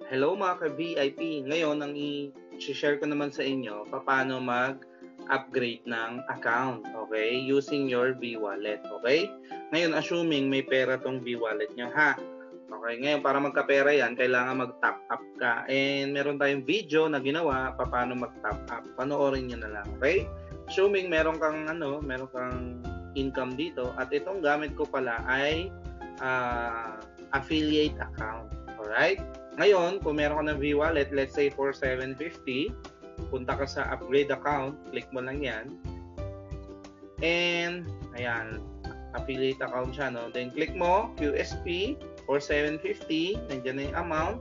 Hello mga ka-VIP. Ngayon, ang i-share ko naman sa inyo, paano mag-upgrade ng account, okay? Using your V-Wallet, okay? Ngayon, assuming may pera tong V-Wallet nyo, ha? Okay, ngayon, para magkapera yan, kailangan mag-top up ka. And meron tayong video na ginawa, paano mag-top up. Panoorin nyo na lang, okay? Assuming meron kang income dito, at itong gamit ko pala ay affiliate account, alright? Ngayon, kung meron ka ng V-Wallet, let's say for 750, punta ka sa upgrade account, click mo lang yan. And, ayan, affiliate account siya, no? Then, click mo, QSP, for 750, nandiyan na yung amount.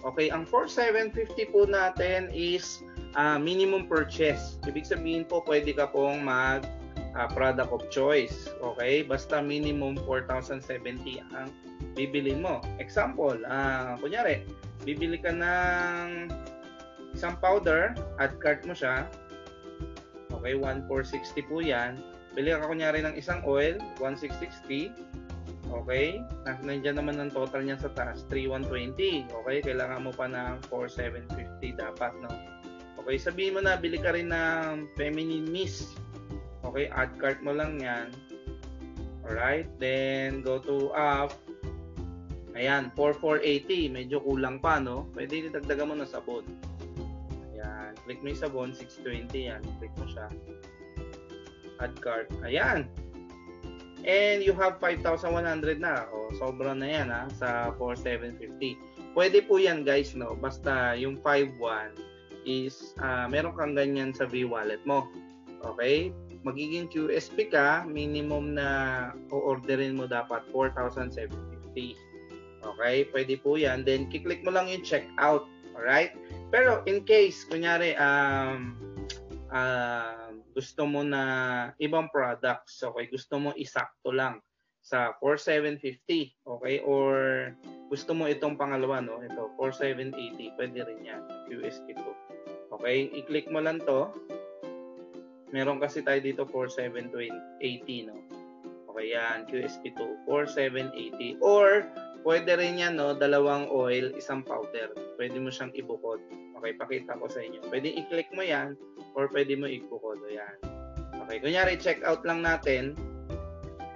Okay, ang for 750 po natin is minimum purchase. Ibig sabihin po, pwede ka pong product of choice. Okay, basta minimum 4,070 ang bibilin mo. Example, kunyari, bibili ka ng isang powder, add cart mo siya. Okay, 1,460 po yan. Bili ka kunyari ng isang oil, 1,660. Okay, nandiyan naman ang total niyan sa taas, 3,120. Okay, kailangan mo pa ng 4,750 dapat, no? Okay, sabihin mo na, bili ka rin ng feminine mist. Okay, add cart mo lang yan. Alright, then go to up. Ayan, 4,480. Medyo kulang pa, no? Pwede dagdagan mo na sabon. Ayan, click mo yung sabon, 620 yan. Click mo siya. Add cart. Ayan. And you have 5,100 na. O, sobra na yan, ha? Sa 4,750. Pwede po yan, guys, no? Basta yung 5,1 is, meron kang ganyan sa V-Wallet mo. Okay? Magiging QSP ka, minimum na o-orderin mo dapat 4,750. Okay, pwede po yan. Then, kiklik mo lang yung checkout. Alright? Pero, in case, kunyari, gusto mo na ibang products, okay, gusto mo isakto lang sa 4,750, okay, or gusto mo itong pangalawa, no, ito, 4,780, pwede rin yan, QSP to. Okay, i-click mo lang to. Meron kasi tayo dito 4,780, no? Okay, yan, QSP 2, 4,780. Or, pwede rin yan, no? Dalawang oil, isang powder. Pwede mo siyang ibukod. Okay, pakita ko sa inyo. Pwede i-click mo yan, or pwede mo ibukod. Ayan. Okay, kunyari, check out lang natin.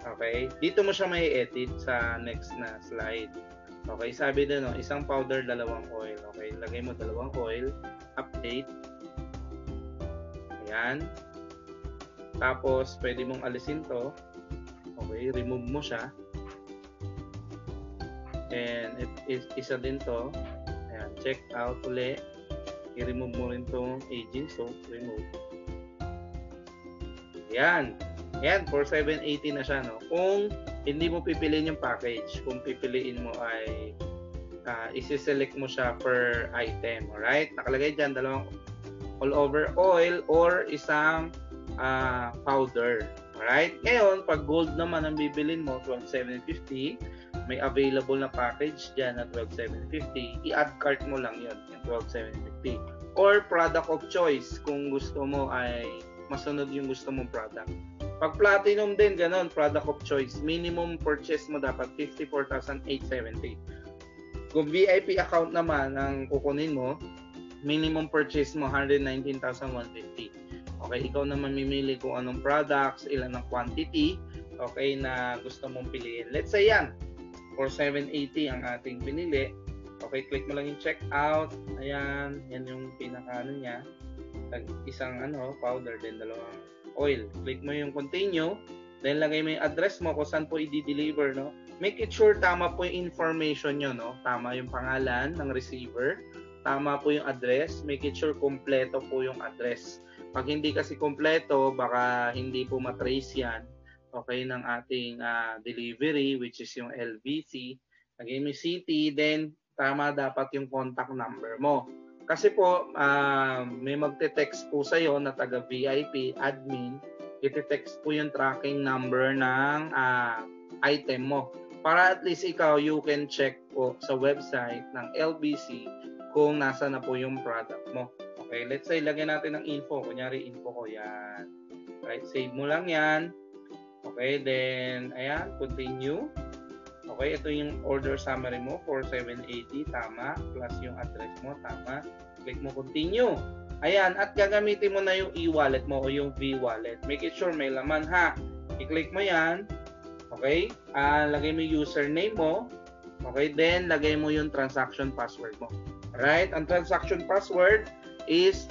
Okay, dito mo siya may edit sa next na slide. Okay, sabi din, no? Isang powder, dalawang oil. Okay, lagay mo dalawang oil. Update. Ayan. Tapos, pwede mong alisin to. Okay, remove mo siya. And isa din to. Ayan, check out uli. I-remove mo rin tong aging soap. Remove. Ayan. Ayan, 4,780 na siya, no? Kung hindi mo pipiliin yung package, kung pipiliin mo ay isi-select mo siya per item. Alright? Nakalagay dyan, dalawang all over oil or isang powder. Alright? Ngayon, pag gold naman ang bibilin mo, 12,750, may available na package dyan na 12,750, i-add cart mo lang yun, yung 12,750. Or product of choice, kung gusto mo ay masunod yung gusto mong product. Pag platinum din, ganun, product of choice. Minimum purchase mo dapat 54,870. Kung VIP account naman ang kukunin mo, minimum purchase mo 119,150. Okay, ikaw naman mamimili kung anong products, ilan ang quantity, okay, na gusto mong piliin. Let's say yan, for 780 ang ating pinili. Okay, click mo lang yung checkout. Ayan, yan yung pinaka-ano niya. Isang powder, then dalawang oil. Click mo yung continue, then lagay mo yung address mo kung saan po i-deliver, no? Make it sure tama po yung information nyo, no? Tama yung pangalan ng receiver, tama po yung address, make it sure kompleto po yung address. Pag hindi kasi kompleto, baka hindi po matrace yan, okay, ng ating delivery, which is yung LBC. Lagay mo yung city, then tama dapat yung contact number mo. Kasi po, may magte-text po sa'yo na taga-VIP, admin, iti-text po yung tracking number ng item mo. Para at least ikaw, you can check po sa website ng LBC kung nasa na po yung product mo. Okay, let's say, lagyan natin ng info. Kunyari, info ko yan. Right, save mo lang yan. Okay, then, ayan, continue. Okay, ito yung order summary mo, 4780, tama, plus yung address mo, tama. Click mo continue. Ayan, at gagamitin mo na yung e-wallet mo o yung V-wallet. Make it sure may laman ha. I-click mo yan. Okay? Lagay mo yung username mo. Okay? Then, lagay mo yung transaction password mo. Alright? Ang transaction password is,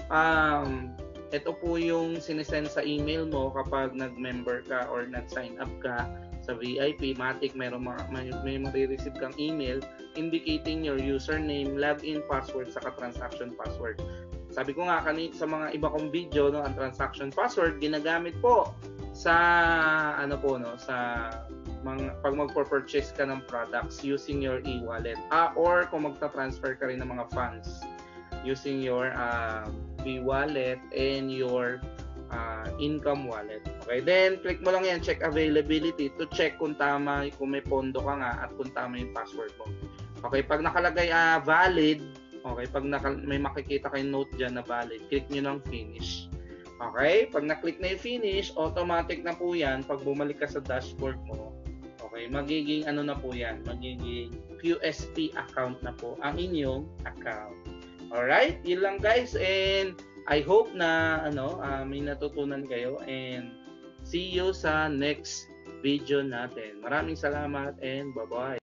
ito po yung sinesend sa email mo kapag nag-member ka or nag-sign up ka sa VIP, Matic, may marireceive kang email indicating your username, login password, saka transaction password. Sabi ko nga kanina sa mga iba kong video, no, ang transaction password ginagamit po sa sa pag magpo-purchase ka ng products using your e-wallet or kung magta-transfer ka rin ng mga funds using your e-wallet and your income wallet. Okay, then click mo lang yan, check availability to check kung tama, kung may pondo ka nga at kung tama yung password mo. Okay, pag nakalagay valid, okay, pag may makikita kayong note dyan na valid, click nyo ng finish. Okay, pag na-click na yung finish, automatic na po yan. Pag bumalik ka sa dashboard mo, okay, magiging na po yan, magiging QSP account na po ang inyong account. Alright, yun lang guys, and I hope na may natutunan kayo, and see you sa next video natin. Maraming salamat and bye-bye.